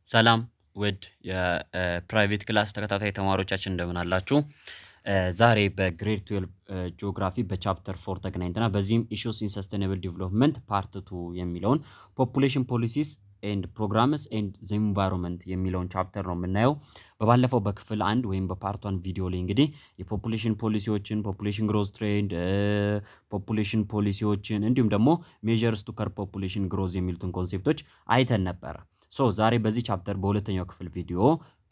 ሰላም ውድ የፕራይቬት ክላስ ተከታታይ ተማሪዎቻችን እንደምን አላችሁ? ዛሬ በግሬድ 12 ጂኦግራፊ በቻፕተር 4 ተገናኝተናል። በዚህም ኢሹስ ኢን ሰስቴኔብል ዲቨሎፕመንት ፓርት 2 የሚለውን ፖፑሌሽን ፖሊሲስ ኤንድ ፕሮግራምስ ኤንድ ዘ ኢንቫይሮንመንት የሚለውን ቻፕተር ነው የምናየው። በባለፈው በክፍል 1 ወይም በፓርት 1 ቪዲዮ ላይ እንግዲህ የፖፑሌሽን ፖሊሲዎችን፣ ፖፑሌሽን ግሮዝ ትሬንድ፣ ፖፑሌሽን ፖሊሲዎችን እንዲሁም ደግሞ ሜዠርስ ቱ ከርብ ፖፑሌሽን ግሮዝ የሚሉትን ኮንሴፕቶች አይተን ነበረ። ዛሬ በዚህ ቻፕተር በሁለተኛው ክፍል ቪዲዮ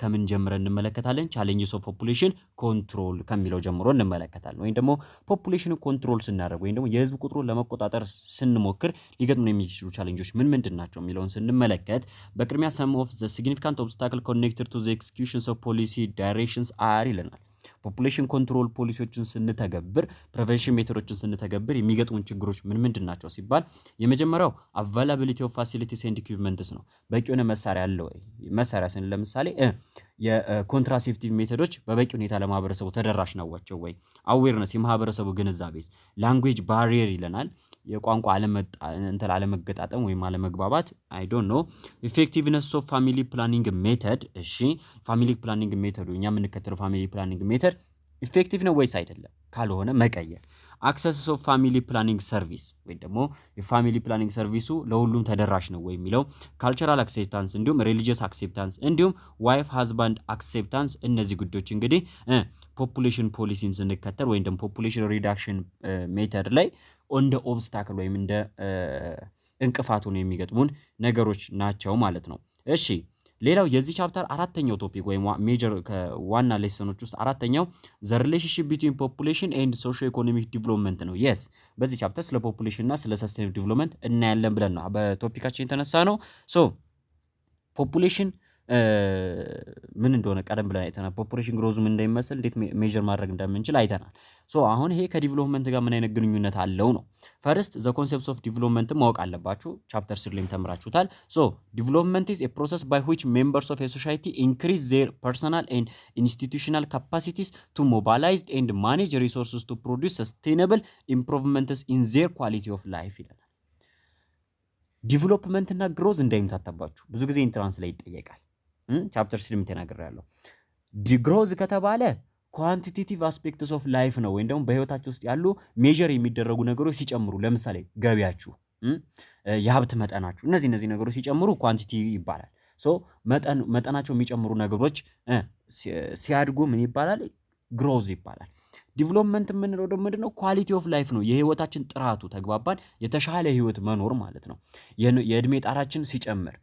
ከምን ጀምረን እንመለከታለን? ቻሌንጅስ ኦፍ ፖፑሌሽን ኮንትሮል ከሚለው ጀምሮ እንመለከታለን። ወይም ደግሞ ፖፑሌሽን ኮንትሮል ስናደርግ ወይም ደግሞ የህዝብ ቁጥሩን ለመቆጣጠር ስንሞክር ሊገጥሙን የሚችሉ ቻሌንጆች ምን ምንድን ናቸው የሚለውን ስንመለከት በቅድሚያ ሰም ኦፍ ዘ ሲግኒፊካንት ኦብስታክል ኮኔክትድ ቱ ዘ ኤክስኪዩሽንስ ኦፍ ፖሊሲ ዳይሬክሽንስ አር ይለናል። ፖፑሌሽን ኮንትሮል ፖሊሲዎችን ስንተገብር፣ ፕሪቨንሽን ሜቶዶችን ስንተገብር የሚገጥሙን ችግሮች ምን ምንድን ናቸው ሲባል የመጀመሪያው አቫይላቢሊቲ ኦፍ ፋሲሊቲስ ኤንድ ኢኩዊፕመንትስ ነው። በቂ የሆነ መሳሪያ አለ ወይ? መሳሪያ ስንል ለምሳሌ የኮንትራሴፕቲቭ ሜቶዶች በበቂ ሁኔታ ለማህበረሰቡ ተደራሽ ናቸው ወይ? አዌርነስ የማህበረሰቡ ግንዛቤስ፣ ላንጉዌጅ ባሪየር ይለናል። የቋንቋ አለመገጣጠም ወይም አለመግባባት አይ ዶንት ኖ። ኢፌክቲቭነስ ኦፍ ፋሚሊ ፕላኒንግ ሜተድ። እሺ ፋሚሊ ፕላኒንግ ሜተዱ እኛ የምንከተለው ፋሚሊ ፕላኒንግ ሜተድ ኢፌክቲቭ ነው ወይስ አይደለም? ካልሆነ መቀየር። አክሰስ ኦፍ ፋሚሊ ፕላኒንግ ሰርቪስ ወይ ደግሞ የፋሚሊ ፕላኒንግ ሰርቪሱ ለሁሉም ተደራሽ ነው ወይ የሚለው። ካልቸራል አክሴፕታንስ እንዲሁም ሪሊጂየስ አክሴፕታንስ እንዲሁም ዋይፍ ሃዝባንድ አክሴፕታንስ። እነዚህ ጉዳዮች እንግዲህ ፖፑሌሽን ፖሊሲን ስንከተል ወይም ደግሞ ፖፑሌሽን ሪዳክሽን ሜተድ ላይ እንደ ኦብስታክል ወይም እንደ እንቅፋት ሆነው የሚገጥሙን ነገሮች ናቸው ማለት ነው። እሺ ሌላው የዚህ ቻፕተር አራተኛው ቶፒክ ወይም ሜጀር ከዋና ሌሰኖች ውስጥ አራተኛው ዘ ሪሌሽንሺፕ ቢትዊን ፖፑሌሽን ኤንድ ሶሾ ኢኮኖሚክ ዲቨሎፕመንት ነው። የስ በዚህ ቻፕተር ስለ ፖፑሌሽን እና ስለ ሰስቴኔብል ዲቨሎፕመንት እናያለን ብለን ነው በቶፒካችን የተነሳ ነው። ፖፑሌሽን ምን እንደሆነ ቀደም ብለን አይተናል። ፖፑሌሽን ግሮዙ ምን እንደሚመስል እንዴት ሜጀር ማድረግ እንደምንችል አይተናል። አሁን ይሄ ከዲቨሎፕመንት ጋር ምን አይነት ግንኙነት አለው ነው። ፈርስት ዘ ኮንሴፕትስ ኦፍ ዲቨሎፕመንት ማወቅ አለባችሁ። ቻፕተር 3 ላይም ተምራችሁታል። ዲቨሎፕመንት ኢዝ ኤ ፕሮሰስ ባይ ዊች ሜምበርስ ኦፍ ኤ ሶሳይቲ ኢንክሪዝ ዜር ፐርሰናል ኤንድ ኢንስቲቱሽናል ካፓሲቲስ ቱ ሞባላይዝ ኤንድ ማኔጅ ሪሶርስስ ቱ ፕሮዲውስ ሰስቴነብል ኢምፕሩቭመንትስ ኢን ዜር ኳሊቲ ኦፍ ላይፍ ይለናል። ዲቨሎፕመንት እና ግሮዝ እንዳይምታታባችሁ ብዙ ጊዜ ኢንትራንስ ላይ ይጠየቃል። ቻፕተር 3 ተናግሬ ያለው ግሮዝ ከተባለ ኳንቲቴቲቭ አስፔክትስ ኦፍ ላይፍ ነው ወይም ደግሞ በህይወታችሁ ውስጥ ያሉ ሜጀር የሚደረጉ ነገሮች ሲጨምሩ፣ ለምሳሌ ገቢያችሁ፣ የሀብት መጠናችሁ፣ እነዚህ ነገሮች ሲጨምሩ ኳንቲቲ ይባላል። መጠናቸው የሚጨምሩ ነገሮች ሲያድጉ ምን ይባላል? ግሮዝ ይባላል። ዲቨሎፕመንት የምንለው ደግሞ ምንድነው? ኳሊቲ ኦፍ ላይፍ ነው፣ የህይወታችን ጥራቱ። ተግባባን? የተሻለ ህይወት መኖር ማለት ነው። የእድሜ ጣራችን ሲጨምር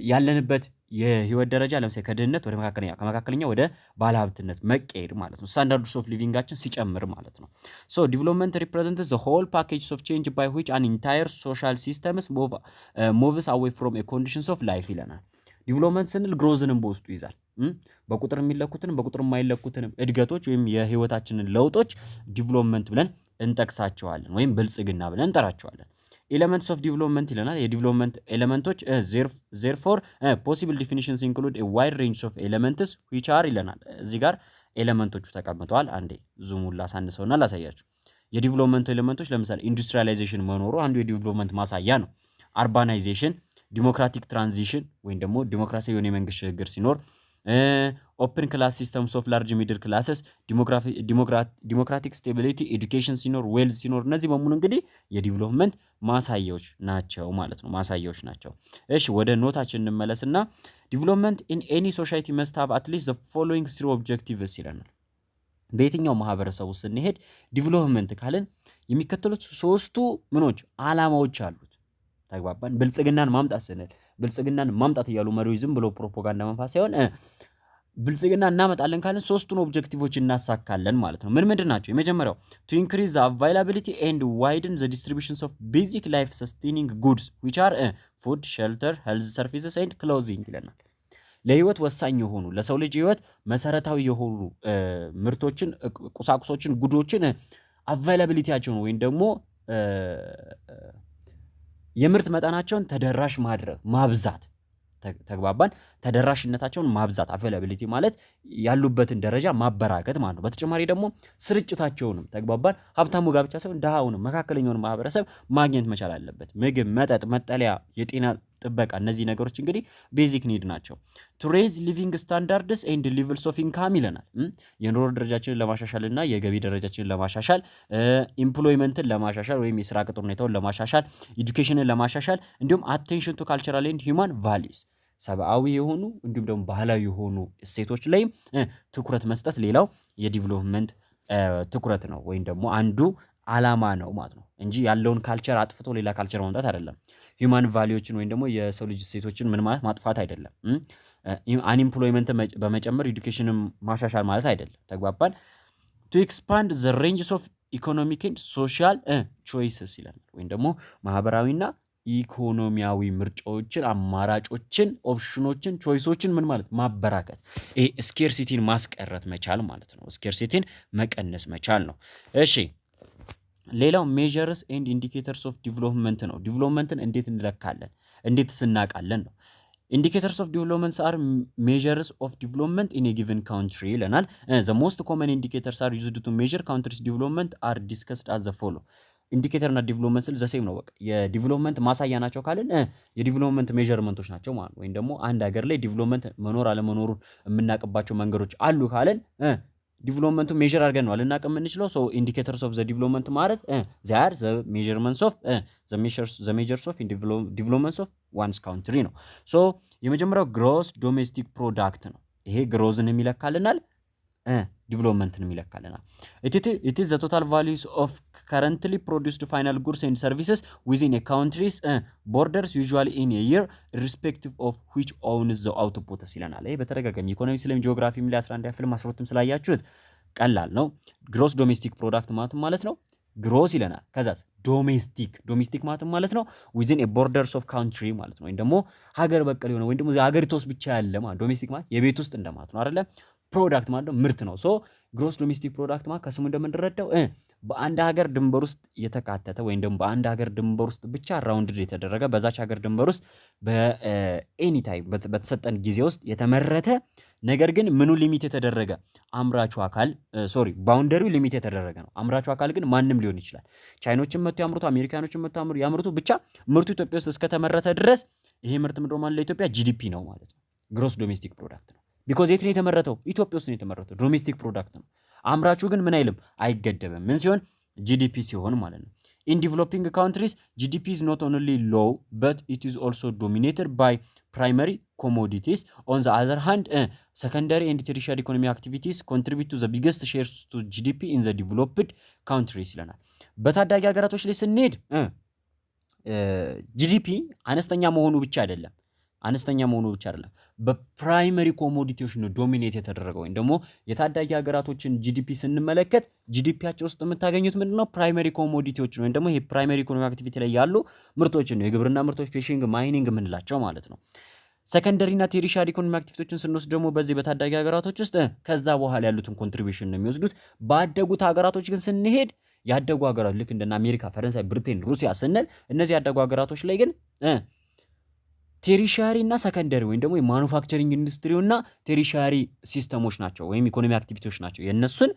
ያለንበት የህይወት ደረጃ ለምሳሌ ከድህነት ወደ መካከለኛ፣ ከመካከለኛ ወደ ባለሀብትነት መቀየር ማለት ነው። ስታንዳርድስ ኦፍ ሊቪንጋችን ሲጨምር ማለት ነው። ዲቨሎፕመንት ሪፕሬዘንትስ ዘ ሆል ፓኬጅ ኦፍ ቼንጅ ባይ ዊች አን ኢንታየር ሶሻል ሲስተምስ ሙቭስ አዌይ ፍሮም ኮንዲሽንስ ኦፍ ላይፍ ይለናል። ዲቨሎፕመንት ስንል ግሮዝንም በውስጡ ይዛል። በቁጥር የሚለኩትንም በቁጥር የማይለኩትንም እድገቶች ወይም የህይወታችንን ለውጦች ዲቨሎፕመንት ብለን እንጠቅሳቸዋለን ወይም ብልጽግና ብለን እንጠራቸዋለን። ኤሌመንትስ ኦፍ ዲቨሎፕመንት ይለናል። የዲቨሎፕመንት ኤሌመንቶች ዜርፎር ፖሲብል ዲፊኒሽንስ ኢንክሉድ ዋይድ ሬንጅ ኦፍ ኤሌመንትስ ዊች አር ይለናል። እዚህ ጋር ኤሌመንቶቹ ተቀምጠዋል። አንዴ ዙሙን ላሳንሰውና ላሳያችሁ። የዲቨሎፕመንት ኤሌመንቶች ለምሳሌ ኢንዱስትሪያላይዜሽን መኖሩ አንዱ የዲቨሎፕመንት ማሳያ ነው። አርባናይዜሽን፣ ዲሞክራቲክ ትራንዚሽን ወይም ደግሞ ዲሞክራሲያዊ የሆነ የመንግስት ሽግግር ሲኖር፣ ኦፕን ክላስ ሲስተምስ ኦፍ ላርጅ ሚድል ክላስስ፣ ዲሞክራቲክ ስቴቢሊቲ፣ ኤዱኬሽን ሲኖር፣ ዌልዝ ሲኖር፣ እነዚህ በሙሉ እንግዲህ የዲቨሎፕመንት ማሳያዎች ናቸው ማለት ነው። ማሳያዎች ናቸው። እሺ ወደ ኖታችን እንመለስና ዲቨሎፕመንት ኢን ኤኒ ሶሳይቲ መስት ሃቭ አትሊስት ዘ ፎሎዊንግ ስሪ ኦብጀክቲቭስ ይለናል። በየትኛው ማህበረሰብ ውስጥ ስንሄድ ዲቨሎፕመንት ካልን የሚከተሉት ሶስቱ ምኖች አላማዎች አሉት። ተግባባን? ብልጽግናን ማምጣት ስንል ብልጽግናን ማምጣት እያሉ መሪዎች ዝም ብሎ ፕሮፓጋንዳ መንፋት ሳይሆን ብልጽግና እናመጣለን ካልን ሶስቱን ኦብጀክቲቮች እናሳካለን ማለት ነው። ምንድን ናቸው? የመጀመሪያው ቱ ኢንክሪዝ ዘ አቫይላቢሊቲ ኤንድ ዋይድን ዘ ዲስትሪቢዩሽንስ ኦፍ ቤዚክ ላይፍ ሰስቴኒንግ ጉድስ ዊች አር ፉድ፣ ሼልተር፣ ሄልዝ ሰርቪስስ ኤንድ ክሎዚንግ ይለናል። ለህይወት ወሳኝ የሆኑ ለሰው ልጅ ህይወት መሰረታዊ የሆኑ ምርቶችን፣ ቁሳቁሶችን፣ ጉዶችን አቫይላቢሊቲያቸውን ወይም ደግሞ የምርት መጠናቸውን ተደራሽ ማድረግ ማብዛት። ተግባባን? ተደራሽነታቸውን ማብዛት አቬላቢሊቲ ማለት ያሉበትን ደረጃ ማበራከት ማለት ነው። በተጨማሪ ደግሞ ስርጭታቸውንም ተግባባን ሀብታሙ ጋር ብቻ ሳይሆን ድሃውንም መካከለኛውን ማህበረሰብ ማግኘት መቻል አለበት። ምግብ፣ መጠጥ፣ መጠለያ፣ የጤና ጥበቃ፣ እነዚህ ነገሮች እንግዲህ ቤዚክ ኒድ ናቸው። ቱ ሬዝ ሊቪንግ ስታንዳርድስ ኤንድ ሌቭልስ ኦፍ ኢንካም ይለናል። የኑሮ ደረጃችንን ለማሻሻል እና የገቢ ደረጃችንን ለማሻሻል፣ ኢምፕሎይመንትን ለማሻሻል ወይም የስራ ቅጥር ሁኔታውን ለማሻሻል፣ ኤዱኬሽንን ለማሻሻል እንዲሁም አቴንሽን ቱ ካልቸራል ኤንድ ሂውማን ቫሊዩስ ሰብአዊ የሆኑ እንዲሁም ደግሞ ባህላዊ የሆኑ እሴቶች ላይም ትኩረት መስጠት ሌላው የዲቨሎፕመንት ትኩረት ነው ወይም ደግሞ አንዱ አላማ ነው ማለት ነው እንጂ ያለውን ካልቸር አጥፍቶ ሌላ ካልቸር ማምጣት አይደለም። ሂውማን ቫሊዎችን ወይም ደግሞ የሰው ልጅ እሴቶችን ምን ማለት ማጥፋት አይደለም። አንኢምፕሎይመንት በመጨመር ኤዱኬሽንን ማሻሻል ማለት አይደለም። ተግባባን። ቱ ኤክስፓንድ ዘ ሬንጅስ ኦፍ ኢኮኖሚክ ኤንድ ሶሻል ቾይስስ ይላል ወይም ደግሞ ማህበራዊና ኢኮኖሚያዊ ምርጫዎችን፣ አማራጮችን፣ ኦፕሽኖችን፣ ቾይሶችን ምን ማለት ማበራከት፣ ይሄ ስኬርሲቲን ማስቀረት መቻል ማለት ነው። ስኬርሲቲን መቀነስ መቻል ነው። እሺ ሌላው ሜዠርስ ኤንድ ኢንዲኬተርስ ኦፍ ዲቨሎፕመንት ነው። ዲቨሎፕመንትን እንዴት እንለካለን፣ እንዴትስ እናውቃለን ነው። ኢንዲኬተርስ ኦፍ ዲቨሎፕመንት አር ሜዠርስ ኦፍ ዲቨሎፕመንት ኢን ኤ ጊቨን ካንትሪ ይለናል። ዘ ሞስት ኮመን ኢንዲኬተርስ አር ዩዝድ ቱ ሜዠር ካንትሪስ ዲቨሎፕመንት አር ዲስከስድ አዝ ዘ ፎሎ። ኢንዲኬተር እና ዲቨሎፕመንት ስል ዘሴም ነው። በቃ የዲቨሎፕመንት ማሳያ ናቸው ካልን የዲቨሎፕመንት ሜዠርመንቶች ናቸው ማለት ነው። ወይም ደግሞ አንድ ሀገር ላይ ዲቨሎፕመንት መኖር አለመኖሩን የምናውቅባቸው መንገዶች አሉ ካልን ዲቨሎፕመንቱ ሜዠር አድርገን ነው ልናውቅ የምንችለው። ሶ ኢንዲኬተርስ ኦፍ ዘ ዲቨሎፕመንት ማለት ዚያር ዘ ሜዠርመንትስ ኦፍ ዘ ሜዠርስ ኦፍ ዲቨሎፕመንትስ ኦፍ ዋንስ ካንትሪ ነው። ሶ የመጀመሪያው ግሮስ ዶሜስቲክ ፕሮዳክት ነው። ይሄ ግሮዝን የሚለካልናል፣ ዲቨሎፕመንትን የሚለካልናል። ኢት ኢዝ ዘ ቶታል ቫሉስ ኦፍ ከረንትሊ ፕሮዲውስድ ፋይናል ጉድስ ኤንድ ሰርቪስስ ዊዝን ኤ ካንትሪስ ቦርደርስ ዩዥዋሊ ኢን ኤ ይር ኢሪስፔክቲቭ ኦፍ ዊች ኦውንስ ዘ አውትፑትስ ይለናል። ይሄ በተደጋጋሚ ኢኮኖሚ ስለም ጂኦግራፊ ላይ 11 ፊልም 12 ስላያችሁት ቀላል ነው። ግሮስ ዶሜስቲክ ፕሮዳክት ማለት ነው። ግሮስ ይለናል። ከዛ ዶሜስቲክ ማለት ነው ዊዝን ኤ ቦርደርስ ኦፍ ካንትሪ ማለት ነው። ወይም ደግሞ ሀገር በቀል የሆነ ወይም ደግሞ ሀገሪቱ ውስጥ ብቻ ያለ ማለት ዶሜስቲክ ማለት የቤት ውስጥ እንደማለት ነው አይደለ? ፕሮዳክት ማለት ምርት ነው። ሶ ግሮስ ዶሜስቲክ ፕሮዳክት ማለት ከስሙ እንደምንረዳው በአንድ ሀገር ድንበር ውስጥ የተካተተ ወይም ደግሞ በአንድ ሀገር ድንበር ውስጥ ብቻ ራውንድድ የተደረገ በዛች ሀገር ድንበር ውስጥ በኤኒ ታይም በተሰጠን ጊዜ ውስጥ የተመረተ ነገር ግን ምኑ ሊሚት የተደረገ አምራቹ አካል ባውንደሪው ሊሚት የተደረገ ነው። አምራቹ አካል ግን ማንም ሊሆን ይችላል። ቻይኖችን መጥተው ያምርቱ፣ አሜሪካኖችን መጥተው ያምርቱ፣ ብቻ ምርቱ ኢትዮጵያ ውስጥ እስከተመረተ ድረስ ይሄ ምርት ምንድነው ማለት ለኢትዮጵያ ጂዲፒ ነው ማለት ነው። ግሮስ ዶሜስቲክ ፕሮዳክት ነው። ቢኮዝ የት ነው የተመረተው? ኢትዮጵያ ውስጥ ነው የተመረተው። ዶሜስቲክ ፕሮዳክት ነው። አምራቹ ግን ምን አይልም፣ አይገደብም። ምን ሲሆን? ጂዲፒ ሲሆን ማለት ነው። ኢን ዲቨሎፒንግ ካንትሪስ ጂዲፒ ኢዝ ኖት ኦንሊ ሎው በት ኢት ኢዝ ኦልሶ ዶሚኔትድ ባይ ፕራይመሪ ኮሞዲቲስ ኦን ዘ አዘር ሃንድ ሰከንዳሪ ኤንድ ቴሪሻሪ ኢኮኖሚ አክቲቪቲስ ኮንትሪቢዩት ቱ ዘ ቢገስት ሼርስ ቱ ጂዲፒ ኢን ዘ ዲቨሎፕድ ካንትሪስ ይለናል። በታዳጊ ሀገራቶች ላይ ስንሄድ ጂዲፒ አነስተኛ መሆኑ ብቻ አይደለም በፕራይመሪ ኮሞዲቲዎች ነው ዶሚኔት የተደረገው። ወይም ደግሞ የታዳጊ ሀገራቶችን ጂዲፒ ስንመለከት ጂዲፒያቸው ውስጥ የምታገኙት ምንድነው? ፕራይመሪ ኮሞዲቲዎች ወይም ደግሞ ይሄ ፕራይመሪ ኢኮኖሚ አክቲቪቲ ላይ ያሉ ምርቶችን ነው። የግብርና ምርቶች፣ ፊሽንግ፣ ማይኒንግ የምንላቸው ማለት ነው። ሰከንደሪ እና ቴሪሻሪ ኢኮኖሚ አክቲቪቲዎችን ስንወስድ ደግሞ በዚህ በታዳጊ ሀገራቶች ውስጥ ከዛ በኋላ ያሉትን ኮንትሪቢዩሽን ነው የሚወስዱት። ባደጉት ሀገራቶች ግን ስንሄድ ያደጉ ሀገራት ልክ እንደና አሜሪካ፣ ፈረንሳይ፣ ብሪቴን፣ ሩሲያ ስንል እነዚህ ያደጉ ሀገራቶች ላይ ግን ቴሪሻሪ እና ሰከንደሪ ወይም ደግሞ የማኑፋክቸሪንግ ኢንዱስትሪው እና ቴሪሻሪ ሲስተሞች ናቸው ወይም ኢኮኖሚ አክቲቪቲዎች ናቸው። የእነሱን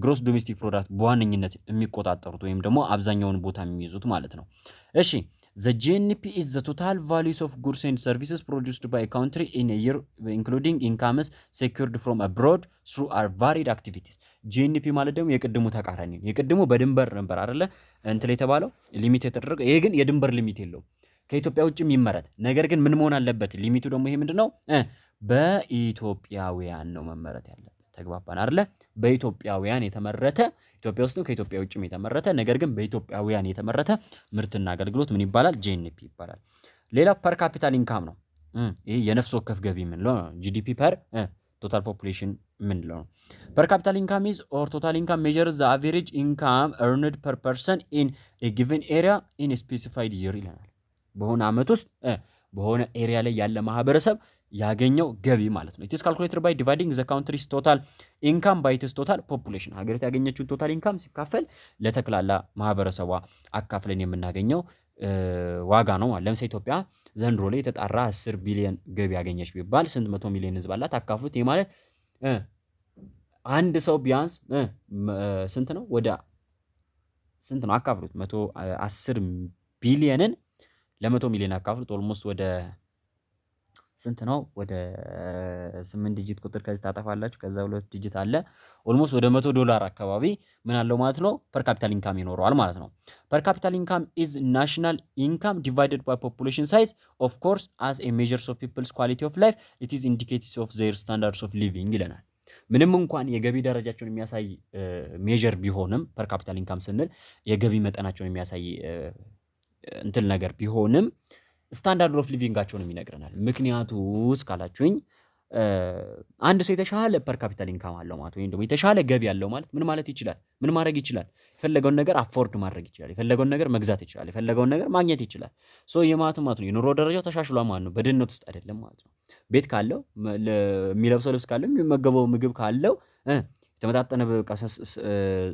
ግሮስ ዶሜስቲክ ፕሮዳክት በዋነኝነት የሚቆጣጠሩት ወይም ደግሞ አብዛኛውን ቦታ የሚይዙት ማለት ነው። እሺ ዘ ጂኤንፒ ኢዝ ዘ ቶታል ቫሉስ ኦፍ ጉድስ ኤንድ ሰርቪስስ ፕሮዲውስድ ባይ ካንትሪ ኢን ኤ ይር ኢንክሉዲንግ ኢንካምስ ሴኩርድ ፍሮም አብሮድ ስሩ አር ቫሪድ አክቲቪቲስ። ጂኤንፒ ማለት ደግሞ የቅድሙ ተቃራኒ ነው። የቅድሙ በድንበር ነበር አይደለ እንትን የተባለው ሊሚት የተደረገው። ይሄ ግን የድንበር ሊሚት የለውም። ከኢትዮጵያ ውጭ የሚመረት ነገር ግን ምን መሆን አለበት? ሊሚቱ ደግሞ ይሄ ምንድነው? በኢትዮጵያውያን ነው መመረት ያለበት። ተግባባን አይደለ? በኢትዮጵያውያን የተመረተ ኢትዮጵያ ውስጥም ከኢትዮጵያ ውጭም የተመረተ ነገር ግን በኢትዮጵያውያን የተመረተ ምርትና አገልግሎት ምን ይባላል? ጂኤንፒ ይባላል። ሌላ ፐር ካፒታል ኢንካም ነው። ይሄ የነፍስ ወከፍ ገቢ የምንለው ነው። ጂዲፒ ፐር ቶታል ፖፑሌሽን የምንለው ነው። ፐር ካፒታል ኢንካም ኢዝ ኦር ቶታል ኢንካም ሜዠርስ ዘ አቨሬጅ ኢንካም ኤርንድ ፐር ፐርሰን ኢን ኤ ጊቨን ኤሪያ ኢን ኤ ስፔሲፋይድ ይር ይለናል። በሆነ ዓመት ውስጥ በሆነ ኤሪያ ላይ ያለ ማህበረሰብ ያገኘው ገቢ ማለት ነው። ኢትስ ካልኩሌትድ ባይ ዲቫይዲንግ ዘ ካንትሪስ ቶታል ኢንካም ባይ ኢትስ ቶታል ፖፑሌሽን። ሀገሪቱ ያገኘችውን ቶታል ኢንካም ሲካፈል ለተክላላ ማህበረሰቧ አካፍለን የምናገኘው ዋጋ ነው ማለት። ለምሳሌ ኢትዮጵያ ዘንድሮ ላይ የተጣራ 10 ቢሊዮን ገቢ ያገኘች ቢባል ስንት መቶ ሚሊዮን ህዝብ አላት? አካፍሉት። ይሄ ማለት አንድ ሰው ቢያንስ ስንት ነው? ወደ ስንት ነው? አካፍሉት። 110 ቢሊዮንን ለ100 ሚሊዮን አካፍሉት ኦልሞስት ወደ ስንት ነው? ወደ 8 ዲጂት ቁጥር ከዚህ ታጠፋላችሁ። ከዛ 2 ዲጂት አለ ኦልሞስት ወደ $100 አካባቢ ምን አለው ማለት ነው ፐር ካፒታል ኢንካም ይኖረዋል ማለት ነው። ፐር ካፒታል ኢንካም ኢዝ ናሽናል ኢንካም ዲቫይደድ ባይ ፖፑሌሽን ሳይዝ ኦፍ ኮርስ አስ ኤ ሜዠርስ ኦፍ ፒፕልስ ኳሊቲ ኦፍ ላይፍ ኢት ኢዝ ኢንዲኬቲቭ ኦፍ ዜር ስታንዳርድስ ኦፍ ሊቪንግ ይለናል። ምንም እንኳን የገቢ ደረጃቸውን የሚያሳይ ሜዠር ቢሆንም ፐር ካፒታል ኢንካም ስንል የገቢ መጠናቸውን የሚያሳይ እንትን ነገር ቢሆንም ስታንዳርድ ኦፍ ሊቪንጋቸውን ይነግረናል። ምክንያቱስ ካላችሁኝ አንድ ሰው የተሻለ ፐር ካፒታል ኢንካም አለው ማለት ወይም ደግሞ የተሻለ ገቢ ያለው ማለት ምን ማለት ይችላል? ምን ማድረግ ይችላል? የፈለገውን ነገር አፎርድ ማድረግ ይችላል። የፈለገውን ነገር መግዛት ይችላል። የፈለገውን ነገር ማግኘት ይችላል። ሶ የማለት ነው የኑሮ ደረጃው ተሻሽሏል ማለት ነው። በድህነት ውስጥ አይደለም ማለት ነው። ቤት ካለው፣ የሚለብሰው ልብስ ካለው፣ የሚመገበው ምግብ ካለው፣ የተመጣጠነ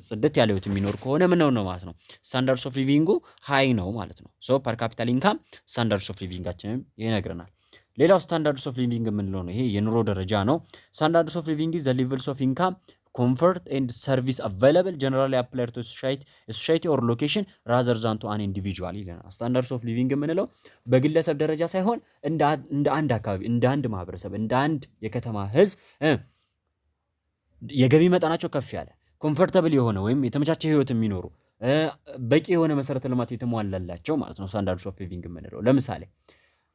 ጽድት ያለ ህይወት የሚኖር ከሆነ ምን ነው ማለት ነው ስታንዳርድስ ኦፍ ሊቪንጉ ሃይ ነው ማለት ነው። ሶ ፐር ካፒታል ኢንካም ስታንዳርድስ ኦፍ ሊቪንጋችንን ይነግረናል። ሌላው ስታንዳርድስ ኦፍ ሊቪንግ የምንለው ነው። ይሄ የኑሮ ደረጃ ነው። ስታንዳርድስ ኦፍ ሊቪንግ ዘ ሌቭልስ ኦፍ ኢንካም ኮምፈርት ኤንድ ሰርቪስ አቬይላብል ጀነራሊ አፕላይድ ቱ ሶሳይቲ ኦር ሎኬሽን ራዘር ዛን ቱ አን ኢንዲቪጁዋል ይለናል። ስታንዳርድስ ኦፍ ሊቪንግ የምንለው በግለሰብ ደረጃ ሳይሆን እንደ አንድ አካባቢ፣ እንደ አንድ ማህበረሰብ፣ እንደ አንድ የከተማ ህዝብ የገቢ መጠናቸው ከፍ ያለ ኮምፎርታብል የሆነ ወይም የተመቻቸ ህይወት የሚኖሩ በቂ የሆነ መሰረተ ልማት የተሟላላቸው ማለት ነው ስታንዳርድስ ኦፍ ሊቪንግ የምንለው። ለምሳሌ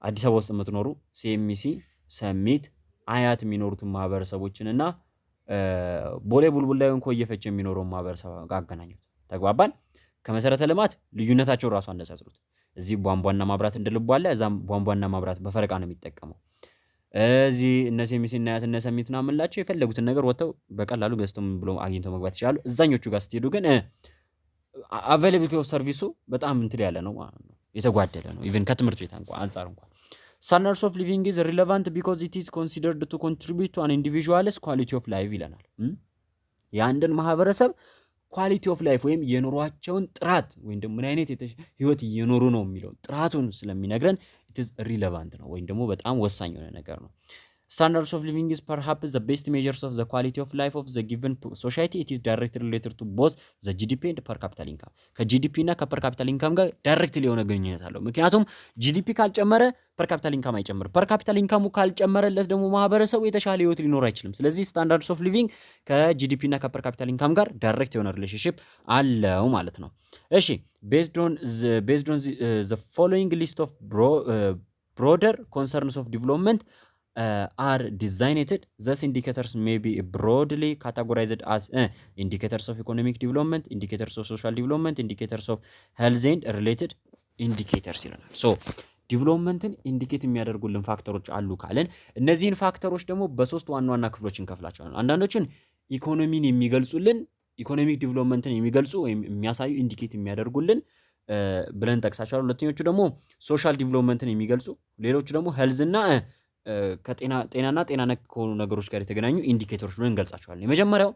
አዲስ አበባ ውስጥ የምትኖሩ ሲኤምሲ፣ ሰሚት፣ አያት የሚኖሩትን ማህበረሰቦችን እና ቦሌ ቡልቡል ላይ እንኳን እየፈጨ የሚኖረውን ማህበረሰብ ጋር አገናኙት። ተግባባን? ከመሰረተ ልማት ልዩነታቸው ራሱ አነጻጽሩት። እዚህ ቧንቧና ማብራት እንደልቧ አለ፣ እዛም ቧንቧና ማብራት በፈረቃ ነው የሚጠቀመው። እዚህ እነ ሴሚሲ እና ያት እነ ሰሚት እና ምንላቸው የፈለጉትን ነገር ወጥተው በቀላሉ ገዝተው ብሎ አግኝተው መግባት ይችላሉ። እዛኞቹ ጋር ስትሄዱ ግን አቬይላቢሊቲ ኦፍ ሰርቪሱ በጣም እንትን ያለ ነው ማለት ነው፣ የተጓደለ ነው። ኢቭን ከትምህርት ቤት አንጻር እንኳን ስታንዳርድስ ኦፍ ሊቪንግ ኢዝ ሪሌቫንት ቢኮዝ ኢት ኢዝ ኮንሲደርድ ቱ ኮንትሪቢዩት ቱ አን ኢንዲቪጁዋልስ ኳሊቲ ኦፍ ላይፍ ይለናል። የአንድን ማህበረሰብ ኳሊቲ ኦፍ ላይፍ ወይም የኑሯቸውን ጥራት ወይም ደግሞ ምን አይነት ህይወት እየኖሩ ነው የሚለው ጥራቱን ስለሚነግረን it is relevant ነው ወይም ደግሞ በጣም ወሳኝ የሆነ ነገር ነው። Standards of living is perhaps the best measures of the quality of life of the given society. It is directly related to both the GDP and per capita income. ከጂዲፒ እና ከፐር ካፒታል ኢንካም ጋር ዳይሬክትሊ የሆነ ግንኙነት አለው። ምክንያቱም ጂዲፒ ካልጨመረ ፐር ካፒታል ኢንካም አይጨምርም። ፐር ካፒታል ኢንካሙ ካልጨመረለት ደግሞ ማህበረሰቡ የተሻለ ህይወት ሊኖር አይችልም። ስለዚህ ስታንዳርድስ ኦፍ ሊቪንግ ከጂዲፒ እና ከፐር ካፒታል ኢንካም ጋር ዳይሬክት የሆነ ሪሌሽንሺፕ አለው ማለት ነው። እሺ based on the following list of broader concerns of development are designated. Thus indicators may be broadly categorized as indicators of economic development, indicators of social development, indicators of health and related indicators ይላል። ሶ ዲቨሎፕመንትን ኢንዲኬት የሚያደርጉልን ፋክተሮች አሉ ካለን እነዚህን ፋክተሮች ደግሞ በሶስት ዋና ዋና ክፍሎች እንከፍላቸዋለን። አንዳንዶችን ኢኮኖሚን የሚገልጹልን ኢኮኖሚክ ዲቨሎፕመንትን የሚገልጹ ወይም የሚያሳዩ ኢንዲኬት የሚያደርጉልን ብለን ጠቅሳቸዋለን። ሁለተኞቹ ደግሞ ሶሻል ዲቨሎፕመንትን የሚገልጹ፣ ሌሎቹ ደግሞ ሄልዝ እና ከጤናና ጤና ነክ ከሆኑ ነገሮች ጋር የተገናኙ ኢንዲኬተሮች ብለን እንገልጻቸዋለን። የመጀመሪያው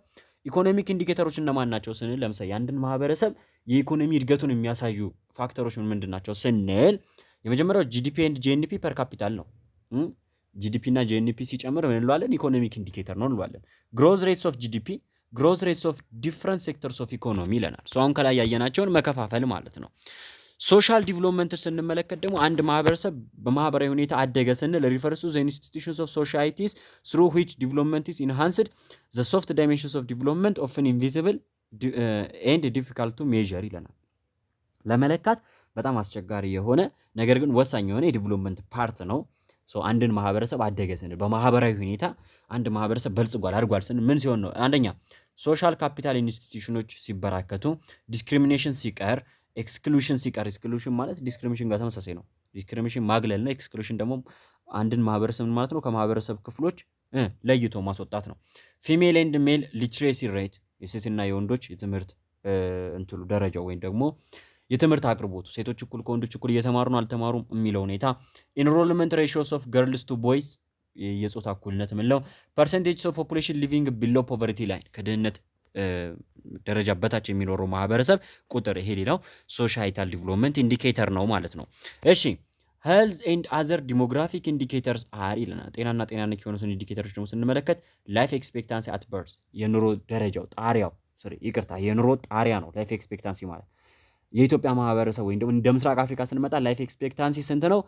ኢኮኖሚክ ኢንዲኬተሮች እነማን ናቸው ስንል ለምሳሌ የአንድን ማህበረሰብ የኢኮኖሚ እድገቱን የሚያሳዩ ፋክተሮች ምንድን ናቸው ስንል የመጀመሪያው ጂዲፒ ኤንድ ጂኤንፒ ፐር ካፒታል ነው። ጂዲፒ እና ጂኤንፒ ሲጨምር ምን እንለዋለን? ኢኮኖሚክ ኢንዲኬተር ነው እንለዋለን። ግሮዝ ሬትስ ኦፍ ጂዲፒ፣ ግሮዝ ሬትስ ኦፍ ዲፍረንት ሴክተርስ ኦፍ ኢኮኖሚ ይለናል። አሁን ከላይ ያየናቸውን መከፋፈል ማለት ነው። ሶሻል ዲቨሎፕመንት ስንመለከት ደግሞ አንድ ማህበረሰብ በማህበራዊ ሁኔታ አደገ ስንል ሪፈርስ ቱ ዘ ኢንስቲትዩሽንስ ኦፍ ሶሳይቲስ ስሩ ዊች ዲቨሎፕመንት ኢዝ ኢንሃንስድ ዘ ሶፍት ዳይሜንሽንስ ኦፍ ዲቨሎፕመንት ኦፍን ኢንቪዚብል ኤንድ ዲፊካልት ቱ ሜዠር ይለናል። ለመለካት በጣም አስቸጋሪ የሆነ ነገር ግን ወሳኝ የሆነ የዲቨሎፕመንት ፓርት ነው። አንድን ማህበረሰብ አደገ ስንል በማህበራዊ ሁኔታ አንድ ማህበረሰብ በልጽጓል አድጓል ስንል ምን ሲሆን ነው? አንደኛ ሶሻል ካፒታል ኢንስቲትዩሽኖች ሲበራከቱ፣ ዲስክሪሚኔሽን ሲቀር፣ ኤክስክሉሽን ሲቀር። ኤክስክሉሽን ማለት ዲስክሪሚኔሽን ጋር ተመሳሳይ ነው። ዲስክሪሚኔሽን ማግለል ነው። ኤክስክሉሽን ደግሞ አንድን ማህበረሰብ ማለት ነው ከማህበረሰብ ክፍሎች ለይቶ ማስወጣት ነው። ፊሜል ኤንድ ሜል ሊትሬሲ ሬት የሴትና የወንዶች የትምህርት እንትሉ ደረጃው ወይም ደግሞ የትምህርት አቅርቦቱ ሴቶች እኩል ከወንዶች እኩል እየተማሩ ነው አልተማሩም የሚለው ሁኔታ። ኢንሮልመንት ሬሽዮስ ኦፍ ገርልስ ቱ ቦይስ የጾታ እኩልነት የምንለው። ፐርሰንቴጅ ኦፍ ፖፑሌሽን ሊቪንግ ቢሎ ፖቨርቲ ላይን ከድህነት ደረጃ በታች የሚኖረው ማህበረሰብ ቁጥር። ይሄ ሌላው ሶሻይታል ዲቨሎፕመንት ኢንዲኬተር ነው ማለት ነው። እሺ ሄልዝ ኤንድ አዘር ዲሞግራፊክ ኢንዲኬተርስ አር ይለናል። ጤናና ጤና ነክ የሆኑትን ኢንዲኬተሮች ደግሞ ስንመለከት ላይፍ ኤክስፔክታንሲ አት በርዝ የኑሮ ደረጃው ጣሪያው የኑሮ ጣሪያ ነው ላይፍ ኤክስፔክታንሲ ማለት። የኢትዮጵያ ማህበረሰብ ወይም ደግሞ እንደ ምስራቅ አፍሪካ ስንመጣ ላይፍ ኤክስፔክታንሲ ስንት ነው?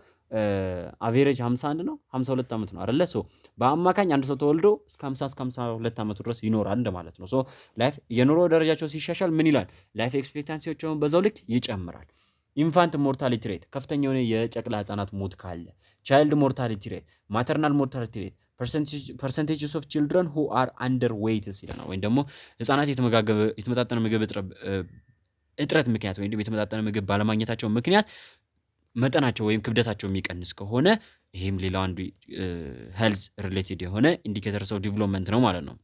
አቬሬጅ 51 ነው 52 ዓመት ነው አይደለ? ሶ በአማካኝ አንድ ሰው ተወልዶ እስከ 50 እስከ 52 ዓመቱ ድረስ ይኖራል እንደማለት ነው። ሶ ላይፍ የኑሮ ደረጃቸው ሲሻሻል ምን ይላል? ላይፍ ኤክስፔክታንሲዎቻቸውን በዛው ልክ ይጨምራል። ኢንፋንት ሞርታሊቲ ሬት ከፍተኛ የሆነ የጨቅላ ህጻናት ሞት ካለ፣ ቻይልድ ሞርታሊቲ ሬት፣ ማተርናል ሞርታሊቲ ሬት፣ ፐርሰንቴጅስ ኦፍ ቺልድረን ሁ አር አንደር ዌይትስ ይለናል። ወይም ደግሞ ህጻናት የተመጣጠነ ምግብ እጥረት ምክንያት ወይም የተመጣጠነ ምግብ ባለማግኘታቸው ምክንያት መጠናቸው ወይም ክብደታቸው የሚቀንስ ከሆነ ይሄም ሌላው አንዱ ሄልዝ ሪሌትድ የሆነ ኢንዲኬተርስ ኦፍ ዲቨሎፕመንት ነው ማለት ነው።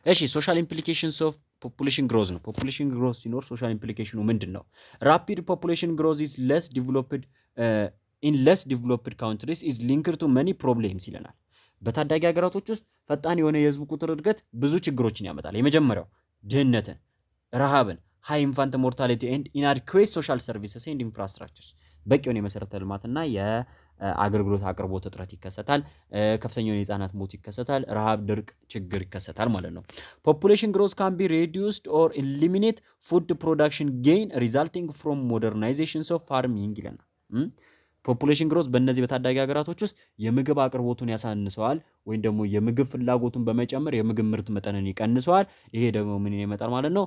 እሺ ሶሻል ኢምፕሊኬሽንስ ኦፍ ፖፑሌሽን ግሮዝ ነው። ፖፑሌሽን ግሮዝ ሲኖር ሶሻል ኢምፕሊኬሽኑ ምንድን ነው? ራፒድ ፖፑሌሽን ግሮዝ ኢዝ ለስ ዲቨሎፕድ ኢን ለስ ዲቨሎፕድ ካውንትሪስ ኢዝ ሊንክድ ቱ መኒ ፕሮብሌምስ ይለናል። በታዳጊ ሀገራቶች ውስጥ ፈጣን የሆነ የህዝብ ቁጥር እድገት ብዙ ችግሮችን ያመጣል። የመጀመሪያው ድህነትን፣ ረሃብን፣ ሃይ ኢንፋንት ሞርታሊቲ ኤንድ ኢንአድኩዌት ሶሻል ሰርቪስስ ኤንድ ኢንፍራስትራክቸርስ በቂ የሆነ የመሰረተ ልማትና የአገልግሎት አቅርቦት እጥረት ይከሰታል። ከፍተኛ የሆነ የህፃናት ሞት ይከሰታል። ረሃብ፣ ድርቅ ችግር ይከሰታል ማለት ነው። ፖፑሌሽን ግሮዝ ካን ቢ ሬዲዩስድ ኦር ኢሊሚኔት ፉድ ፕሮዳክሽን ጌይን ሪዛልቲንግ ፍሮም ሞደርናይዜሽንስ ኦፍ ፋርሚንግ ይለናል። ፖፑሌሽን ግሮዝ በእነዚህ በታዳጊ ሀገራቶች ውስጥ የምግብ አቅርቦቱን ያሳንሰዋል ወይም ደግሞ የምግብ ፍላጎቱን በመጨመር የምግብ ምርት መጠንን ይቀንሰዋል። ይሄ ደግሞ ምን ይመጣል ማለት ነው?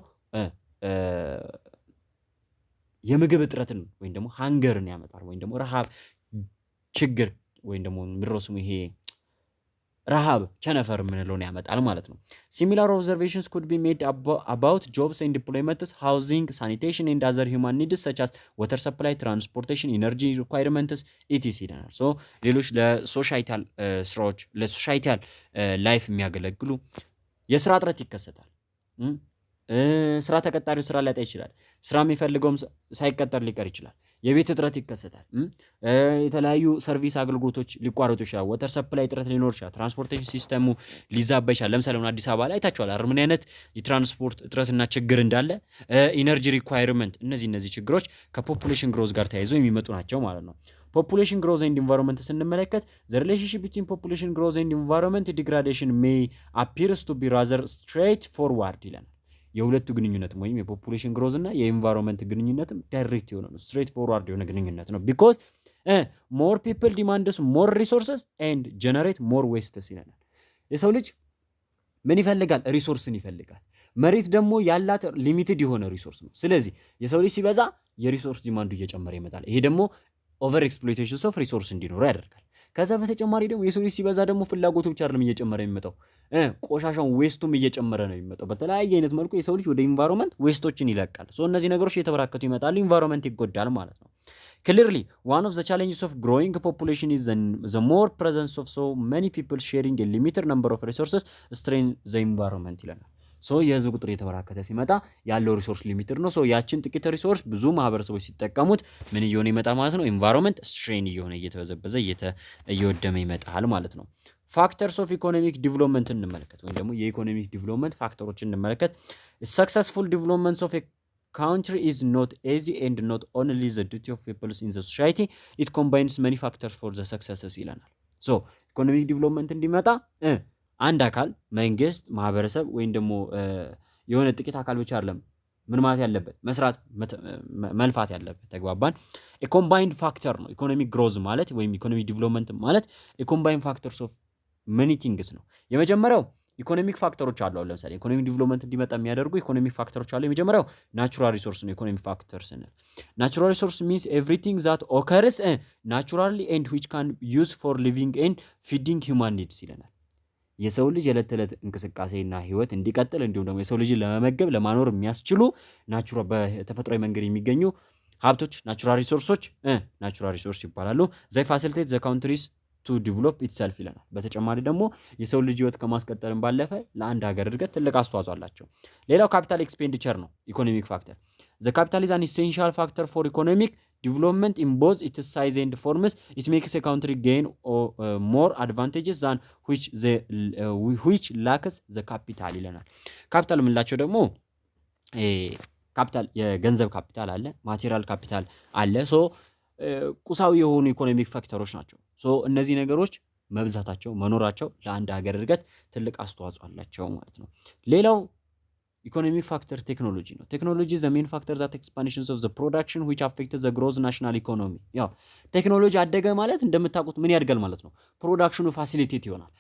የምግብ እጥረትን ወይም ደግሞ ሃንገርን ያመጣል ወይም ደግሞ ረሃብ፣ ችግር ወይም ደግሞ ምድረሱም ይሄ ረሃብ ቸነፈር የምንለውን ያመጣል ማለት ነው። ሲሚላር ኦብዘርቬሽንስ ኩድ ቢ ሜድ አባውት ጆብስ ኤንድ ዲፕሎይመንትስ ሃውዚንግ ሳኒቴሽን ኤንድ አዘር ሂውማን ኒድስ ሰች አስ ወተር ሰፕላይ ትራንስፖርቴሽን ኢነርጂ ሪኳይርመንትስ ኢቲሲ ይለናል። ሶ ሌሎች ለሶሻይታል ስራዎች ለሶሻይታል ላይፍ የሚያገለግሉ የስራ እጥረት ይከሰታል። ስራ ተቀጣሪው ስራ ሊያጣ ይችላል። ስራ የሚፈልገውም ሳይቀጠር ሊቀር ይችላል። የቤት እጥረት ይከሰታል። የተለያዩ ሰርቪስ አገልግሎቶች ሊቋረጡ ይችላል። ወተር ሰፕላይ እጥረት ሊኖር ይችላል። ትራንስፖርቴሽን ሲስተሙ ሊዛባ ይችላል። ለምሳሌ አዲስ አበባ ላይ አይታችኋል ምን አይነት የትራንስፖርት እጥረትና ችግር እንዳለ። ኢነርጂ ሪኳየርመንት፣ እነዚህ ችግሮች ከፖፑሌሽን ግሮዝ ጋር ተያይዘው የሚመጡ ናቸው ማለት ነው። ፖፑሌሽን ግሮዝ ኤንድ ኢንቫይሮንመንት ስንመለከት ዘ ሪሌሽንሺፕ ቢትዊን ፖፑሌሽን ግሮዝ ኤንድ ኢንቫይሮንመንት ዲግራዴሽን ሜይ አፒርስ ቱ ቢ ራዘር ስትሬት ፎርዋርድ ይለናል። የሁለቱ ግንኙነትም ወይም የፖፑሌሽን ግሮዝ እና የኢንቫይሮንመንት ግንኙነትም ዳይሬክት የሆነ ነው፣ ስትሬት ፎርዋርድ የሆነ ግንኙነት ነው። ቢኮዝ ሞር ፒፕል ዲማንድስ ሞር ሪሶርስስ ኤንድ ጀነሬት ሞር ዌስትስ ይለናል። የሰው ልጅ ምን ይፈልጋል? ሪሶርስን ይፈልጋል። መሬት ደግሞ ያላት ሊሚትድ የሆነ ሪሶርስ ነው። ስለዚህ የሰው ልጅ ሲበዛ የሪሶርስ ዲማንዱ እየጨመረ ይመጣል። ይሄ ደግሞ ኦቨር ኤክስፕሎይቴሽን ኦፍ ሪሶርስ እንዲኖረው ያደርጋል። ከዛ በተጨማሪ ደግሞ የሰው ልጅ ሲበዛ ደግሞ ፍላጎቱ ብቻ አይደለም እየጨመረ የሚመጣው፣ ቆሻሻውን ዌስቱም እየጨመረ ነው የሚመጣው። በተለያየ አይነት መልኩ የሰው ልጅ ወደ ኢንቫይሮንመንት ዌስቶችን ይለቃል። ሶ እነዚህ ነገሮች እየተበራከቱ ይመጣሉ፣ ኢንቫይሮንመንት ይጎዳል ማለት ነው። ክሊርሊ ዋን ኦፍ ዘ ቻሌንጅስ ኦፍ ግሮዊንግ ፖፑሌሽን ኢዝ ዘ ሞር ፕሬዘንስ ኦፍ ሶ መኒ ፒፕል ሼሪንግ ኤ ሊሚትድ ነምበር ኦፍ ሪሶርስስ ስትሬን ዘ ኢንቫይሮንመንት ይለናል። ሶ የህዝብ ቁጥር እየተበራከተ ሲመጣ ያለው ሪሶርስ ሊሚትድ ነው። ሶ ያችን ጥቂት ሪሶርስ ብዙ ማህበረሰቦች ሲጠቀሙት ምን እየሆነ ይመጣል ማለት ነው? ኢንቫይሮንመንት ስትሬን እየሆነ እየተበዘበዘ እየወደመ ይመጣል ማለት ነው። ፋክተርስ ኦፍ ኢኮኖሚክ ዲቨሎፕመንት እንመለከት፣ ወይም ደግሞ የኢኮኖሚክ ዲቨሎፕመንት ፋክተሮችን እንመለከት። ሰክሰስፉል ዲቨሎፕመንት ኦፍ country is not easy and not only the duty of people in the society, it combines many factors for the successes ይለናል። ሶ ኢኮኖሚክ ዲቨሎፕመንት እንዲመጣ አንድ አካል መንግስት፣ ማህበረሰብ ወይም ደግሞ የሆነ ጥቂት አካል ብቻ አይደለም ምን ማለት ያለበት መስራት መልፋት ያለበት። ተግባባን? ኮምባይንድ ፋክተር ነው ኢኮኖሚክ ግሮዝ ማለት ወይም ኢኮኖሚክ ዲቨሎፕመንት ማለት ኮምባይንድ ፋክተርስ ኦፍ መኒ ቲንግስ ነው። የመጀመሪያው ኢኮኖሚክ ፋክተሮች አሉ። ለምሳሌ ኢኮኖሚክ ዲቨሎፕመንት እንዲመጣ የሚያደርጉ ኢኮኖሚክ ፋክተሮች አሉ። የመጀመሪያው ናቹራል ሪሶርስ ነው። ኢኮኖሚክ ፋክተር ስንል ናቹራል ሪሶርስ ሚንስ ኤቭሪቲንግ ዛት ኦከርስ ናቹራሊ ኤንድ ዊች ካን ዩዝ ፎር ሊቪንግ ኤንድ ፊዲንግ ሂውማን ኒድስ ይለናል። የሰው ልጅ የዕለት ተዕለት እንቅስቃሴና ህይወት እንዲቀጥል እንዲሁም ደግሞ የሰው ልጅን ለመመገብ ለማኖር የሚያስችሉ ናቹራል በተፈጥሯዊ መንገድ የሚገኙ ሀብቶች ናቹራል ሪሶርሶች ናቹራል ሪሶርስ ይባላሉ። ዘይ ፋሲሊቴት ዘ ካውንትሪስ ቱ ዲቨሎፕ ኢትሰልፍ ይለናል። በተጨማሪ ደግሞ የሰው ልጅ ህይወት ከማስቀጠልም ባለፈ ለአንድ ሀገር እድገት ትልቅ አስተዋጽኦ አላቸው። ሌላው ካፒታል ኤክስፔንዲቸር ነው ኢኮኖሚክ ፋክተር። ዘ ካፒታል ኢዝ አን ኢሴንሻል ፋክተር ፎር ኢኮኖሚክ ዲቨሎፕመንት ኢን ቦዝ ኢትስ ሳይዝ ኤንድ ፎርምስ ኢት ሜክስ ኤ ካውንትሪ ጌን ሞር አድቫንቴጅስ ዛን ዊች ላክስ ዘ ካፒታል ይለናል። ካፒታል የምንላቸው ደግሞ ካፒታል የገንዘብ ካፒታል አለ፣ ማቴሪያል ካፒታል አለ። ሶ ቁሳዊ የሆኑ ኢኮኖሚክ ፋክተሮች ናቸው። ሶ እነዚህ ነገሮች መብዛታቸው መኖራቸው ለአንድ ሀገር እድገት ትልቅ አስተዋጽኦ አላቸው ማለት ነው። ሌላው ኢኮኖሚክ ፋክተር ቴክኖሎጂ ነው። ቴክኖሎጂ ዘ ሜን ፋክተር ዛት ኤክስፓንሽንስ ኦፍ ዘ ፕሮዳክሽን ዊች አፌክት ዘ ግሮዝ ናሽናል ኢኮኖሚ። ያው ቴክኖሎጂ አደገ ማለት እንደምታውቁት ምን ያድጋል ማለት ነው? ፕሮዳክሽኑ ፋሲሊቴት ይሆናል፣